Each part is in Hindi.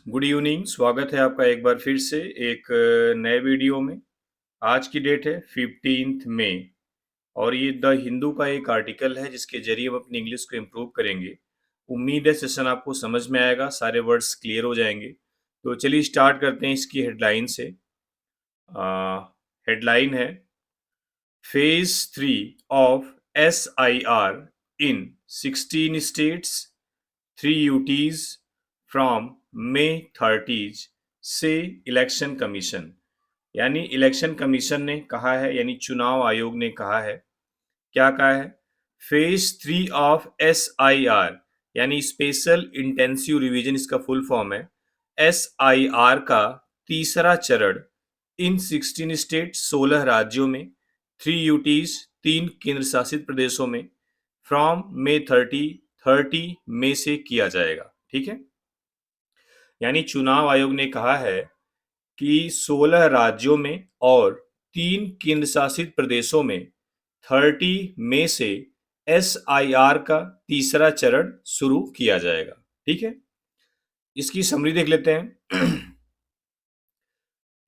Good evening. स्वागत है आपका एक बार फिर से एक नए वीडियो में। आज की डेट है 15 मई और ये द हिंदू का एक आर्टिकल है जिसके जरिए हम अपनी इंग्लिश को इम्प्रूव करेंगे। उम्मीद है सेशन आपको समझ में आएगा, सारे वर्ड्स क्लियर हो जाएंगे। तो चलिए स्टार्ट करते हैं इसकी हेडलाइन से। हेडलाइन है phase 3 of SIR in 16 states 3 UTs from May 30 से इलेक्शन कमीशन। यानी इलेक्शन कमीशन ने कहा है, यानी चुनाव आयोग ने कहा है। क्या कहा है? फेज 3 ऑफ SIR यानी स्पेशल इंटेंसिव रिवीजन, इसका फुल फॉर्म है। SIR का तीसरा चरण इन 16 स्टेट 16 राज्यों में 3 UTs 3 केंद्र शासित प्रदेशों में फ्रॉम May 30 मई से किया जाएगा। ठीक है, यानी चुनाव आयोग ने कहा है कि 16 राज्यों में और 3 केंद्र शासित प्रदेशों में 30 मई से SIR का तीसरा चरण शुरू किया जाएगा। ठीक है, इसकी समरी देख लेते हैं।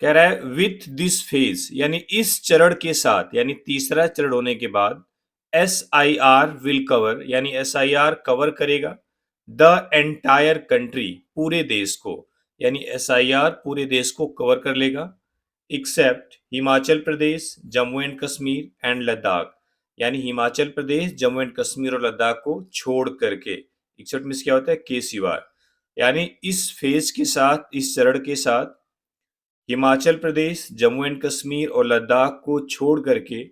कह रहा है विथ दिस फेज, यानी इस चरण के साथ, यानी तीसरा चरण होने के बाद SIR विल कवर, यानी SIR कवर करेगा द एंटायर कंट्री, पूरे देश को। यानी SIR पूरे देश को कवर कर लेगा except Himachal Pradesh, Jammu and Kashmir and Ladakh. यानी हिमाचल प्रदेश, जम्मू एंड कश्मीर और लद्दाख को छोड़ करके। एक्सेप्ट मीन्स क्या होता है? के सिवाय। यानी इस फेज के साथ, इस चरण के साथ हिमाचल प्रदेश, जम्मू एंड कश्मीर और लद्दाख को छोड़ करके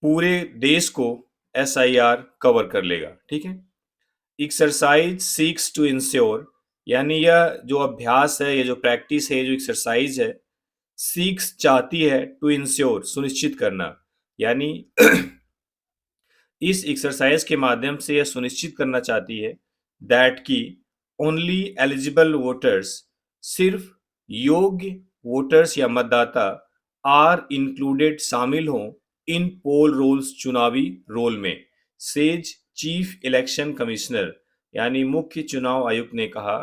पूरे देश को SIR कवर कर लेगा। ठीक है, एक्सरसाइज सीक्स टू इंश्योर, यानी यह जो अभ्यास है, ये जो प्रैक्टिस है, जो एक्सरसाइज है, सीक्स चाहती है टू इंश्योर, सुनिश्चित करना। यानी इस एक्सरसाइज के माध्यम से यह सुनिश्चित करना चाहती है दैट की ओनली एलिजिबल वोटर्स, सिर्फ योग्य वोटर्स या मतदाता आर इंक्लूडेड, शामिल हों इन पोल रोल्स, चुनावी रोल में। सेज चीफ इलेक्शन कमिश्नर, यानी मुख्य चुनाव आयुक्त ने कहा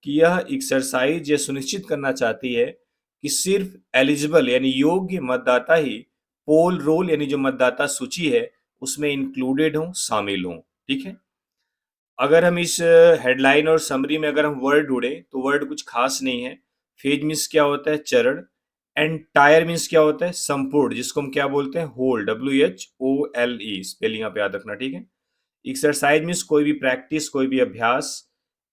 कि यह एक्सरसाइज यह सुनिश्चित करना चाहती है कि सिर्फ एलिजिबल यानी योग्य मतदाता ही पोल रोल, यानी जो मतदाता सूची है उसमें इंक्लूडेड हों, शामिल हों। ठीक है, अगर हम इस हेडलाइन और समरी में अगर हम वर्ड ढूंढें तो वर्ड कुछ खास नहीं है। फेज मीन्स क्या होता है? चरण। एंटायर मीन्स क्या होता है? संपूर्ण, जिसको हम क्या बोलते हैं? होल, WHOLE, स्पेलिंग आप याद रखना। ठीक है, एक्सरसाइज मीन्स कोई भी प्रैक्टिस, कोई भी अभ्यास।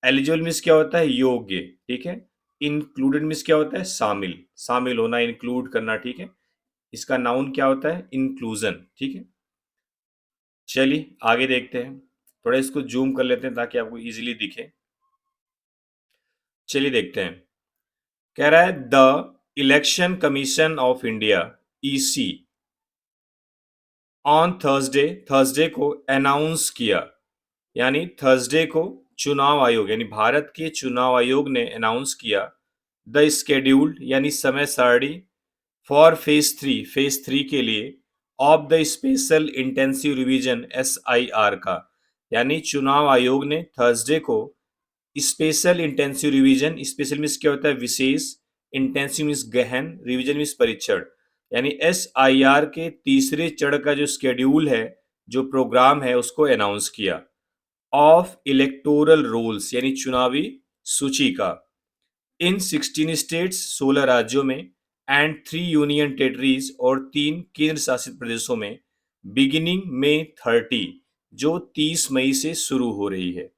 एलिजिबल मीन्स क्या होता है? योग्य। ठीक है, इंक्लूडेड मीन्स क्या होता है? शामिल, शामिल होना, इंक्लूड करना। ठीक है, इसका नाउन क्या होता है? इंक्लूजन। ठीक है, चलिए आगे देखते हैं। थोड़ा इसको जूम कर लेते हैं ताकि आपको इजीली दिखे। चलिए देखते हैं। कह रहा है the election commission of India EC on Thursday, Thursday को अनाउंस किया, यानी थर्सडे को चुनाव आयोग, यानी भारत के चुनाव आयोग ने अनाउंस किया द स्केड्यूल्ड, यानी समय सारणी फॉर फेज थ्री के लिए of the special intensive revision SIR का। यानी चुनाव आयोग ने थर्सडे को special intensive revision, special means क्या होता है? विशेष, इंटेंसिव मीन्स गहन, रिवीजन मीन्स परीक्षण, यानी SIR के तीसरे चरण का जो स्केड्यूल है, जो प्रोग्राम है, उसको अनाउंस किया। ऑफ इलेक्टोरल रोल्स, यानी चुनावी सूची का, इन 16 स्टेट्स 16 राज्यों में एंड 3 यूनियन टेरिटरीज और 3 केंद्र शासित प्रदेशों में बिगिनिंग May 30, जो 30 मई से शुरू हो रही है।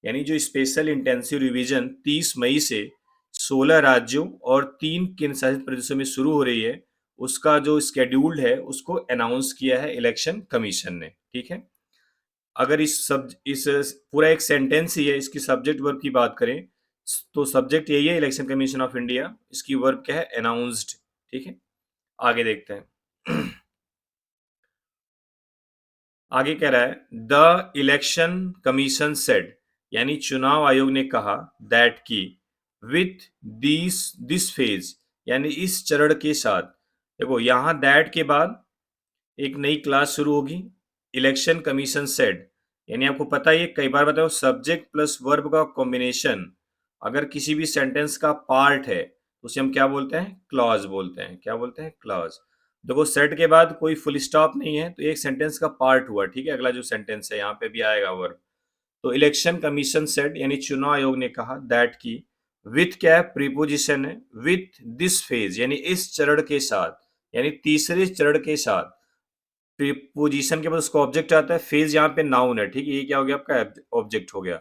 यानी जो स्पेशल इंटेंसिव रिवीजन 30 मई से 16 राज्यों और 3 केंद्र शासित प्रदेशों में शुरू हो रही है, उसका जो स्केड्यूल्ड है उसको अनाउंस किया है इलेक्शन कमीशन ने। ठीक है, अगर इस पूरा एक सेंटेंस ही है, इसकी सब्जेक्ट वर्ब की बात करें तो सब्जेक्ट यही है इलेक्शन कमीशन ऑफ इंडिया, इसकी वर्ब क्या है? अनाउंस्ड। ठीक है, आगे देखते हैं। आगे कह रहा है द इलेक्शन कमीशन सेड, यानी चुनाव आयोग ने कहा दैट की विथ दिस फेज, यानी इस चरण के साथ। देखो यहां दैट के बाद एक नई क्लास शुरू होगी, इलेक्शन कमीशन सेड। यानी आपको पता है, कई बार बताओ, सब्जेक्ट प्लस वर्ब का कॉम्बिनेशन अगर किसी भी सेंटेंस का पार्ट है तो उसे हम क्या बोलते हैं? क्लॉज बोलते हैं। क्या बोलते हैं? क्लॉज। देखो सेट के बाद कोई फुल स्टॉप नहीं है तो एक सेंटेंस का पार्ट हुआ, ठीक है। अगला जो सेंटेंस है यहाँ पे भी आएगा वर्ब। तो इलेक्शन कमीशन सेड यानी चुनाव आयोग ने कहा दैट की विथ क्या प्रीपोजिशन है? विथ दिस फेज यानी इस चरण के साथ, यानी तीसरे चरण के साथ। प्रीपोजिशन के बाद उसका ऑब्जेक्ट आता है, फेज यहाँ पे नाउन है, ठीक है। ये क्या हो गया? आपका ऑब्जेक्ट हो गया।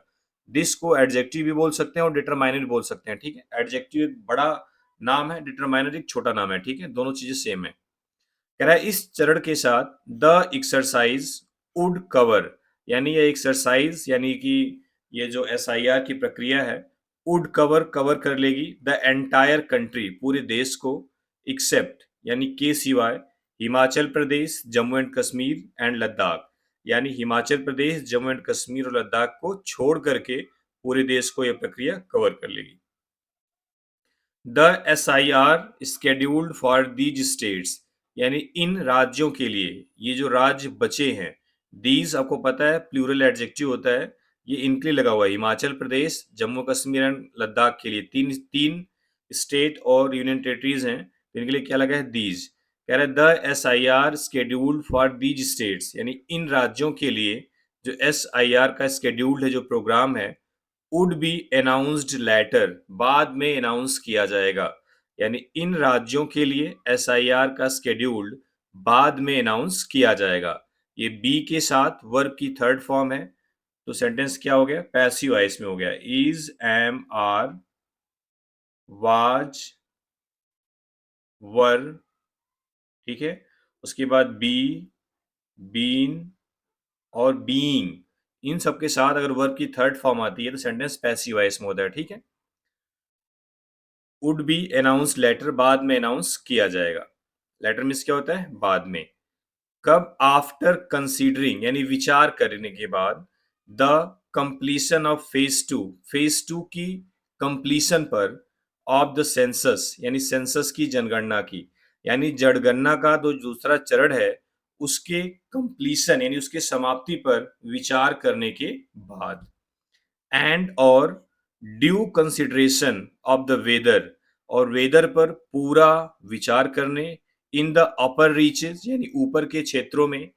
दिस को एडजेक्टिव भी बोल सकते हैं और डिटरमाइनर भी बोल सकते हैं, ठीक है। एडजेक्टिव एक बड़ा नाम है, डिटरमाइनर एक छोटा नाम है, ठीक है। दोनों चीजें सेम है। कह रहा है इस चरण के साथ द एक्सरसाइज वुड कवर, यानी ये एक्सरसाइज यानी कि ये जो SIR की प्रक्रिया है, वुड कवर कवर कर लेगी द एंटायर कंट्री पूरे देश को, एक्सेप्ट यानी के सिवाय हिमाचल प्रदेश, जम्मू एंड कश्मीर एंड लद्दाख, यानी हिमाचल प्रदेश, जम्मू एंड कश्मीर और लद्दाख को छोड़ करके पूरे देश को यह प्रक्रिया कवर कर लेगी। The SIR scheduled for these states, यानी इन राज्यों के लिए, ये जो राज्य बचे हैं, दीज आपको पता है प्लूरल एडजेक्टिव होता है, ये इनके लिए लगा हुआ है। हिमाचल प्रदेश, जम्मू कश्मीर एंड लद्दाख के लिए तीन तीन स्टेट और यूनियन टेरिटरीज हैं, तो इनके लिए क्या लगा है? दीज। कह रहा है the SIR scheduled for these states, यानी इन राज्यों के लिए जो SIR का स्केड्यूल्ड है, जो प्रोग्राम है, वुड बी अनाउंस्ड लेटर, बाद में अनाउंस किया जाएगा। यानी इन राज्यों के लिए SIR का स्केड्यूल बाद में अनाउंस किया जाएगा। ये बी के साथ वर्ब की थर्ड फॉर्म है, तो सेंटेंस क्या हो गया? पैसिव वॉइस में हो गया। इज, एम, आर, वाज, वर, ठीक है। उसके बाद बी, बीन और बीइंग, इन सब के साथ अगर वर्ब की थर्ड फॉर्म आती है तो सेंटेंस पैसिव वॉइस में होता है, ठीक है। वुड बी अनाउंस लेटर, बाद में अनाउंस किया जाएगा। लेटर मीन्स क्या होता है? बाद में। कब? आफ्टर कंसीडरिंग यानी विचार करने के बाद, the completion of phase two की कंप्लीशन पर, ऑफ द सेंसस यानी सेंसस की जनगणना की, यानी जनगणना का जो दूसरा चरण है उसके कंप्लीशन यानी उसके समाप्ति पर विचार करने के बाद, एंड और due consideration of the weather, और वेदर पर पूरा विचार करने, इन द अपर रीचेस यानी ऊपर के क्षेत्रों में,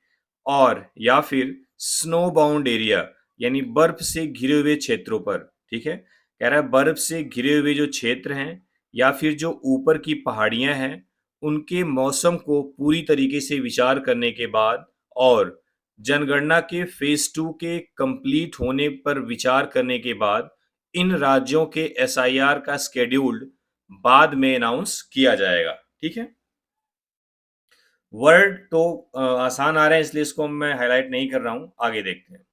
और या फिर स्नो बाउंड एरिया यानी बर्फ से घिरे हुए क्षेत्रों पर, ठीक है। कह रहा है बर्फ से घिरे हुए जो क्षेत्र हैं या फिर जो ऊपर की पहाड़ियां हैं, उनके मौसम को पूरी तरीके से विचार करने के बाद, और जनगणना के फेज 2 के कंप्लीट होने पर विचार करने के बाद, इन राज्यों के SIR का स्केड्यूल्ड बाद में अनाउंस किया जाएगा, ठीक है। वर्ड तो आसान आ रहे हैं इसलिए इसको मैं हाईलाइट नहीं कर रहा हूं, आगे देखते हैं।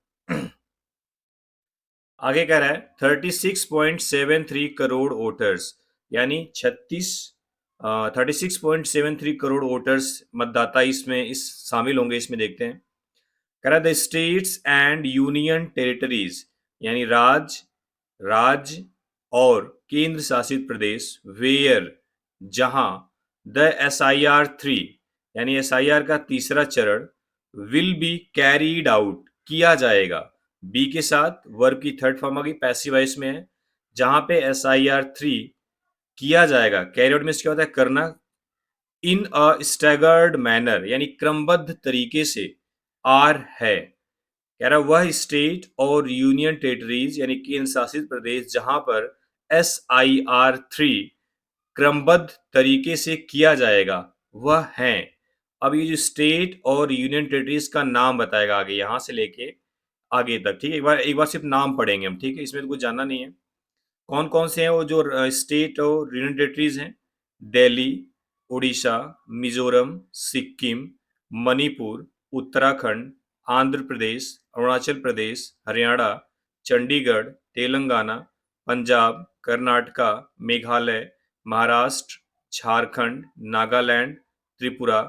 आगे कह रहा है 36.73 करोड़ वोटर्स, यानी 36.73 करोड़ वोटर्स मतदाता इसमें इस शामिल होंगे, इसमें देखते हैं। कह रहा है the states and union territories, यानी राज्य और केंद्र शासित प्रदेश, वेयर जहां, द SIR 3 यानी SIR का तीसरा चरण, विल बी कैरीड आउट किया जाएगा, बी के साथ वर्ब की थर्ड फॉर्म आ गई, पैसिव वॉइस में है, जहां पे SIR 3 किया जाएगा। कैरी आउट मीन्स क्या होता है? करना। इन अ स्टैगर्ड मैनर यानी क्रमबद्ध तरीके से, आर है, कह रहा वह स्टेट और यूनियन टेरिटरीज यानी केंद्र शासित प्रदेश जहां पर SIR 3 क्रमबद्ध तरीके से किया जाएगा, वह है। अब ये जो स्टेट और यूनियन टेरिटरीज का नाम बताएगा आगे, यहां से लेके आगे तक, ठीक है। एक बार सिर्फ नाम पढ़ेंगे हम, ठीक है, इसमें तो कुछ जानना नहीं है। कौन कौन से हैं वो जो स्टेट और यूनियन टेरिटरीज हैं? Delhi, Orissa, Mizoram, Sikkim, Manipur, Uttarakhand, Andhra Pradesh, Arunachal Pradesh, Haryana, Chandigarh, Telangana, Punjab, Karnataka, Meghalaya, Maharashtra, Jharkhand, Nagaland, Tripura,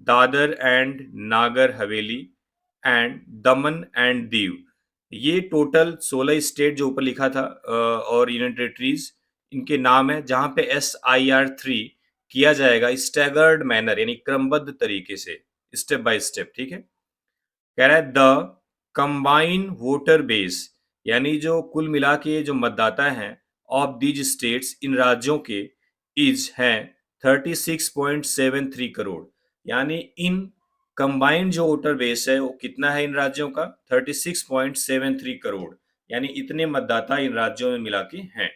Dadar and Nagar Haveli and Daman and Diu. ये टोटल 16 स्टेट जो ऊपर लिखा था और यूनियन टेरिटरीज, इनके नाम है जहां पे SIR 3 किया जाएगा स्टैगर्ड मैनर यानी क्रमबद्ध तरीके से, स्टेप बाय स्टेप, ठीक है। कह रहा है द कंबाइन वोटर बेस, यानी जो कुल मिला के जो मतदाता हैं ऑफ दीज स्टेट्स इन राज्यों के इज हैं 36.73 करोड़। यानी इन कंबाइंड जो वोटर बेस है वो कितना है इन राज्यों का 36.73 करोड़। यानी इतने मतदाता इन राज्यों में मिला के हैं।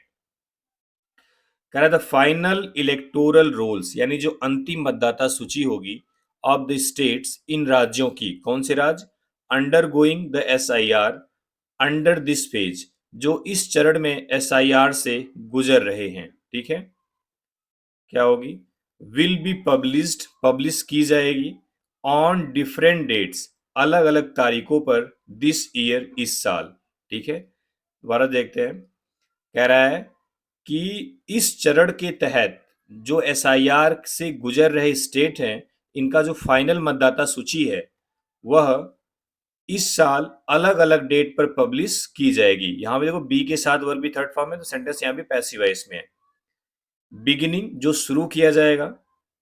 कह रहा द फाइनल इलेक्टोरल रोल्स यानी जो अंतिम मतदाता सूची होगी ऑफ द स्टेट्स इन राज्यों की, कौन से राज्य under going the SIR under this phase, जो इस चरण में SIR से गुजर रहे हैं, ठीक है, क्या होगी, विल बी पब्लिश्ड पब्लिश की जाएगी ऑन डिफरेंट डेट्स अलग अलग तारीखों पर दिस ईयर इस साल, ठीक है। दोबारा देखते हैं, कह रहा है कि इस चरण के तहत जो SIR से गुजर रहे स्टेट हैं इनका जो फाइनल मतदाता सूची है वह इस साल अलग अलग डेट पर पब्लिश की जाएगी। यहां पे देखो बी के साथ वर्ब भी थर्ड फॉर्म है तो सेंटेंस यहाँ भी पैसिव है इसमें। बिगिनिंग जो शुरू किया जाएगा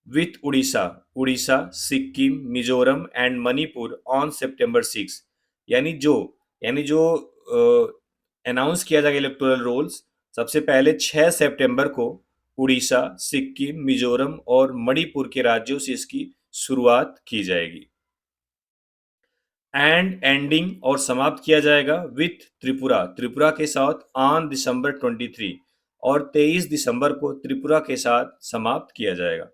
with Orissa, Orissa, Sikkim, Mizoram and Manipur on सितंबर 6, यानी जो अनाउंस किया जाएगा इलेक्टोरल रोल्स सबसे पहले 6 सितंबर को उड़ीसा, सिक्किम, मिजोरम और मणिपुर के राज्यों से इसकी शुरुआत की जाएगी। एंड एंडिंग और समाप्त किया जाएगा विथ त्रिपुरा, त्रिपुरा के साथ ऑन दिसंबर 23 और 23 दिसंबर को त्रिपुरा के साथ समाप्त किया जाएगा।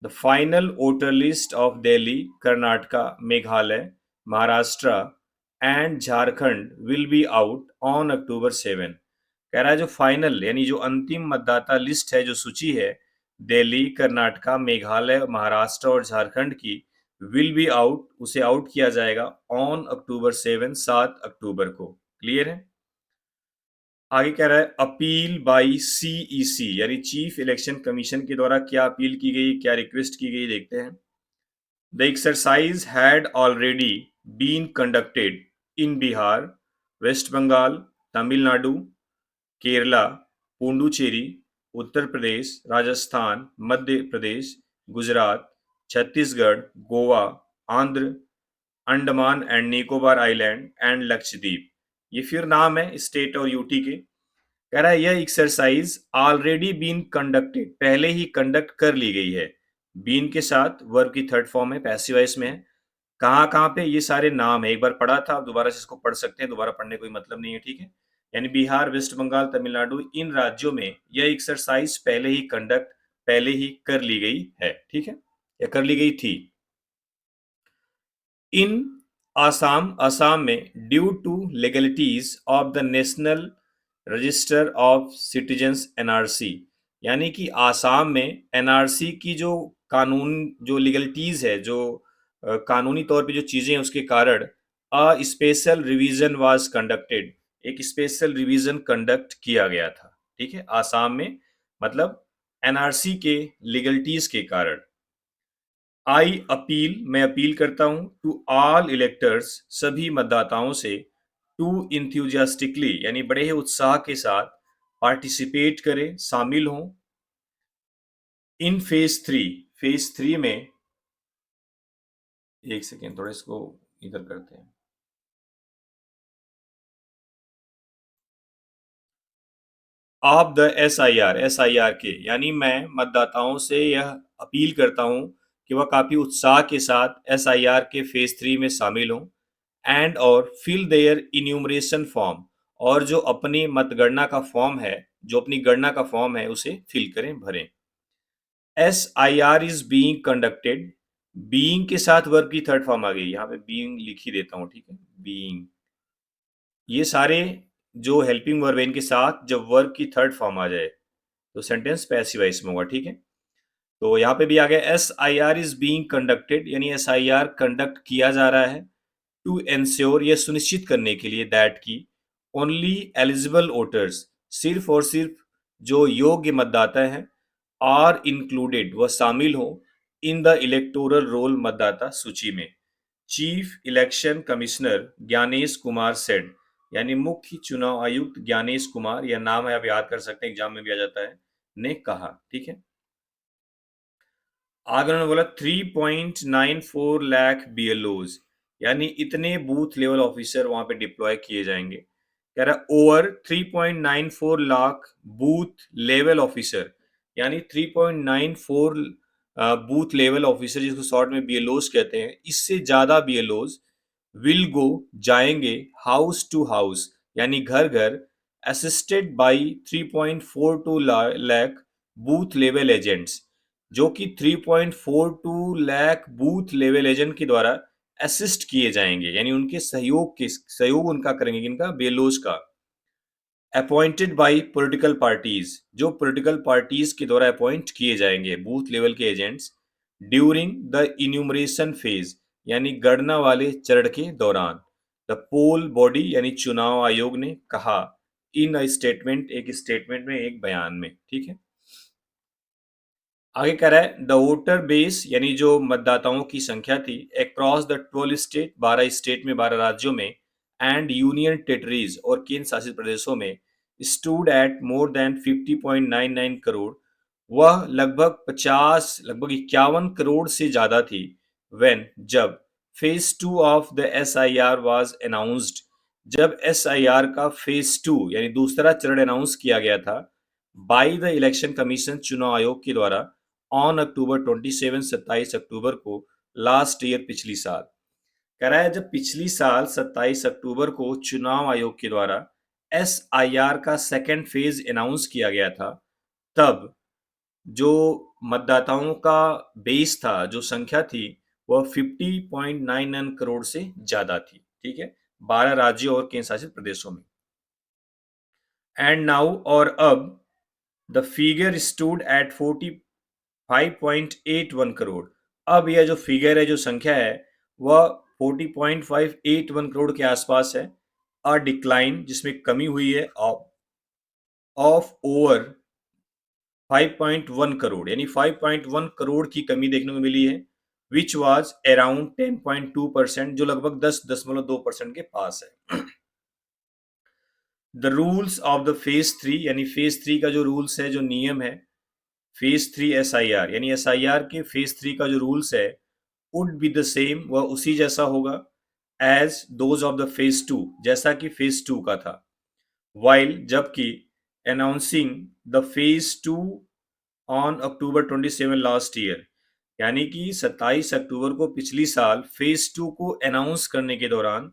The final voter list of Delhi, Karnataka, Meghalaya, Maharashtra and Jharkhand will be out on October 7। कह रहा है जो फाइनल यानी जो अंतिम मतदाता लिस्ट है, जो सूची है दिल्ली, कर्नाटका, मेघालय, महाराष्ट्र और झारखंड की, विल बी आउट उसे आउट किया जाएगा ऑन अक्टूबर 7, 7 अक्टूबर को। क्लियर है। आगे कह रहा है अपील बाई CEC यानी चीफ इलेक्शन कमीशन के द्वारा क्या अपील की गई, क्या रिक्वेस्ट की गई, देखते हैं। The exercise had already been conducted in Bihar, West Bengal, Tamil Nadu, Kerala, Puducherry, Uttar Pradesh, Rajasthan, Madhya Pradesh, Gujarat, Chhattisgarh, Goa, Andhra, Andaman and Nicobar island and Lakshadweep. ये फिर नाम है स्टेट और यूटी के। कह रहा है यह एक्सरसाइज ऑलरेडी बीन कंडक्टेड पहले ही कंडक्ट कर ली गई है। बीन के साथ वर्ब की थर्ड फॉर्म है, पैसिव वॉइस में है। कहाँ कहाँ पे, ये सारे नाम है, एक बार पढ़ा था, दोबारा से इसको पढ़ सकते हैं, दोबारा पढ़ने कोई मतलब नहीं है, ठीक है। यानी बिहार, वेस्ट बंगाल, तमिलनाडु, इन राज्यों में यह एक्सरसाइज पहले ही कर ली गई है, ठीक है, या कर ली गई थी। इन असम में due to legalities of the national register of citizens NRC, यानी कि आसाम में NRC की जो कानून, जो लीगलिटीज है, जो कानूनी तौर पे जो चीजें हैं उसके कारण a special revision was conducted, एक स्पेशल रिवीजन कंडक्ट किया गया था, ठीक है, आसाम में, मतलब NRC के लीगलिटीज के कारण। आई अपील मैं अपील करता हूं टू ऑल इलेक्टर्स सभी मतदाताओं से टू इंथ्यूजियास्टिकली यानी बड़े ही उत्साह के साथ पार्टिसिपेट करें, शामिल हों इन फेज 3 में। एक सेकेंड, थोड़ा इसको इधर करते हैं। ऑफ द SIR के, यानी मैं मतदाताओं से यह अपील करता हूं कि वह काफी उत्साह के साथ SIR के फेज 3 में शामिल हों एंड और फिल देयर इन्यूमरेशन फॉर्म, और जो अपनी मतगणना का फॉर्म है, जो अपनी गणना का फॉर्म है उसे फिल करें, भरें। SIR is being conducted, being के साथ वर्ब की थर्ड फॉर्म आ गई, यहाँ पे बीइंग लिख ही देता हूँ, ठीक है, बीइंग। ये सारे जो हेल्पिंग वर्ब है इनके साथ जब वर्ब की थर्ड फॉर्म आ जाए तो सेंटेंस पैसिव वॉइस में होगा, ठीक है। तो यहाँ पे भी आ गया SIR इज बीइंग कंडक्टेड, यानी SIR कंडक्ट किया जा रहा है टू एंश्योर, यह सुनिश्चित करने के लिए, दैट की ओनली एलिजिबल वोटर्स, सिर्फ और सिर्फ जो योग्य मतदाता हैं, आर इंक्लूडेड वह शामिल हो इन द इलेक्टोरल रोल मतदाता सूची में। Chief election commissioner Gyanesh Kumar said, यानी मुख्य चुनाव आयुक्त ज्ञानेश कुमार, यह नाम है, आप याद कर सकते हैं, एग्जाम में भी आ जाता है, ने कहा, ठीक है। आगे उन्होंने बोला 3.94 लाख BLOs, यानी इतने बूथ लेवल ऑफिसर वहां पे डिप्लॉय किए जाएंगे। कह रहा है over 3.94 lakh booth level officer, यानी 3.94 बूथ लेवल ऑफिसर जिसको शॉर्ट में बीएलओस कहते हैं, इससे ज्यादा बीएलओस विल गो जाएंगे हाउस टू हाउस, यानी घर घर, assisted by 3.42 lakh booth level agents, जो कि 3.42 लाख बूथ लेवल एजेंट के द्वारा असिस्ट किए जाएंगे, यानी उनके सहयोग उनका करेंगे, किनका, बेलोज का। अपॉइंटेड बाय पॉलिटिकल पार्टीज, जो पॉलिटिकल पार्टीज के द्वारा अपॉइंट किए जाएंगे बूथ लेवल के agents, during the enumeration phase, यानी गणना वाले चरण के दौरान। द पोल बॉडी यानी चुनाव आयोग ने कहा, इन अ स्टेटमेंट, एक स्टेटमेंट में, एक बयान में, ठीक है। आगे कह रहा है द वोटर बेस, यानी जो मतदाताओं की संख्या थी, अक्रॉस द 12 स्टेट, 12 स्टेट में, 12 राज्यों में, एंड यूनियन टेरिटरीज और केंद्र शासित प्रदेशों में, stood at more than 50.99 crore, वह लगभग 51 करोड़ से ज्यादा थी, व्हेन, जब, phase 2 of the SIR was announced, जब SIR का फेज 2 यानी दूसरा चरण अनाउंस किया गया था बाई द इलेक्शन कमीशन, चुनाव आयोग के द्वारा, ऑन अक्टूबर 27, 27 अक्टूबर को, लास्ट ईयर, पिछली साल। कह रहा है जब पिछली साल 27 अक्टूबर को चुनाव आयोग के द्वारा SIR का सेकेंड फेज अनाउंस किया गया था, तब जो मतदाताओं का बेस था, जो संख्या थी, वह 50.99 करोड़ से ज्यादा थी, ठीक है, 12 राज्यों और केंद्र शासित प्रदेशों में। एंड नाउ, और अब, the figure stood at 45.81 crore. अब यह जो फिगर है, जो संख्या है, वह 40.581 करोड़ के आसपास है। अ डिक्लाइन, जिसमें कमी हुई है, ऑफ ओवर 5.1 करोड़, यानी 5.1 करोड़ की कमी देखने को मिली है, विच वाज अराउंड 10.2%, जो लगभग 10.2% के पास है। The rules of the phase 3, यानी फेज 3 का जो रूल्स है, जो नियम है, फेज 3 SIR, यानी SIR के फेज 3 का जो रूल्स है, वुड बी द सेम, वह उसी जैसा होगा, as those of the phase 2, जैसा कि फेज 2 का था। वाइल, जबकि, announcing the phase 2 on October 27 last year, यानी कि 27 अक्टूबर को पिछली साल फेज 2 को अनाउंस करने के दौरान,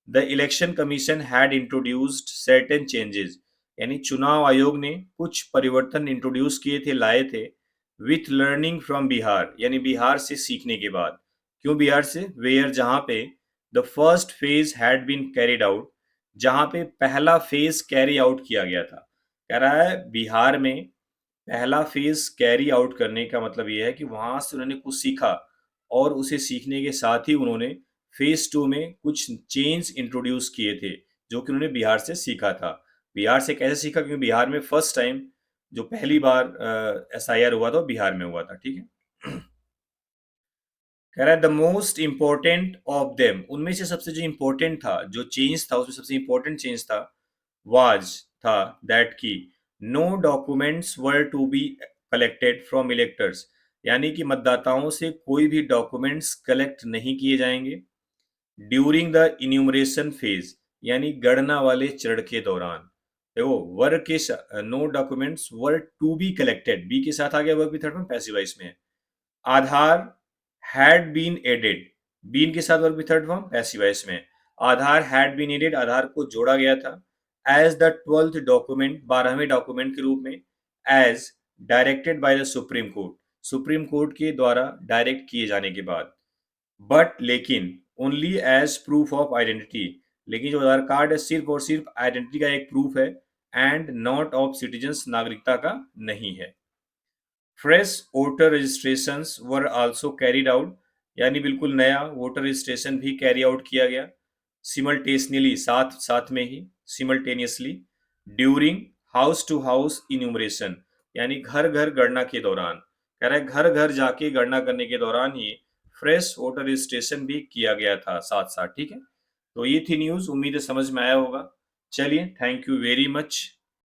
the election commission had introduced certain changes, यानी चुनाव आयोग ने कुछ परिवर्तन इंट्रोड्यूस किए थे, लाए थे, विथ लर्निंग फ्रॉम बिहार, यानी बिहार से सीखने के बाद। क्यों बिहार से? वेयर, जहां पे, the first phase had been carried out, जहां पे पहला फेज कैरी आउट किया गया था। कह रहा है बिहार में पहला फेज कैरी आउट करने का मतलब ये है कि वहां से उन्होंने कुछ सीखा, और उसे सीखने के साथ ही उन्होंने फेज 2 में कुछ चेंज इंट्रोड्यूस किए थे, जो कि उन्होंने बिहार से सीखा था। बिहार से कैसे सीखा? क्योंकि बिहार में फर्स्ट टाइम, जो पहली बार SIR हुआ था, वो बिहार में हुआ था, ठीक है। कह रहा है the most important of them, उनमें से सबसे जो इंपॉर्टेंट था, जो चेंज था, उसमें सबसे इंपॉर्टेंट चेंज था, वाज, था, दैट की, no documents were to be collected from electors, यानी कि मतदाताओं से कोई भी डॉक्यूमेंट्स कलेक्ट नहीं किए जाएंगे ड्यूरिंग द इन्यूमरेशन फेज, यानी गणना वाले चरण के दौरान। देखो, वर के no documents were to be collected, बी के साथ आ गया वर्ब भी थर्ड में, पैसिव वॉइस में है। Aadhaar had been added, been के साथ वर्ब भी थर्ड फॉर्म, पैसिव वॉइस में। Aadhaar had been added, Aadhaar को जोड़ा गया था, एज द 12th डॉक्यूमेंट, 12वें डॉक्यूमेंट के रूप में, as directed by the supreme court, supreme court के द्वारा डायरेक्ट किए जाने के बाद। बट, लेकिन, only as proof of identity, लेकिन जो आधार कार्ड है, सिर्फ और सिर्फ आइडेंटिटी का एक प्रूफ है, एंड नॉट ऑफ सिटीजन्स, नागरिकता का नहीं है। Fresh voter registration were also carried out, यानी बिल्कुल नया वोटर रजिस्ट्रेशन भी कैरी आउट किया गया, सिमल्टेनियसली, साथ साथ में ही, simultaneously, during house to house enumeration, यानी घर घर गणना के दौरान। कह रहा है घर घर जाके गणना करने के दौरान ही फ्रेश वोटर रजिस्ट्रेशन भी किया गया था साथ साथ, ठीक है। तो ये थी न्यूज, उम्मीद है समझ में आया होगा। चलिए, थैंक यू वेरी मच।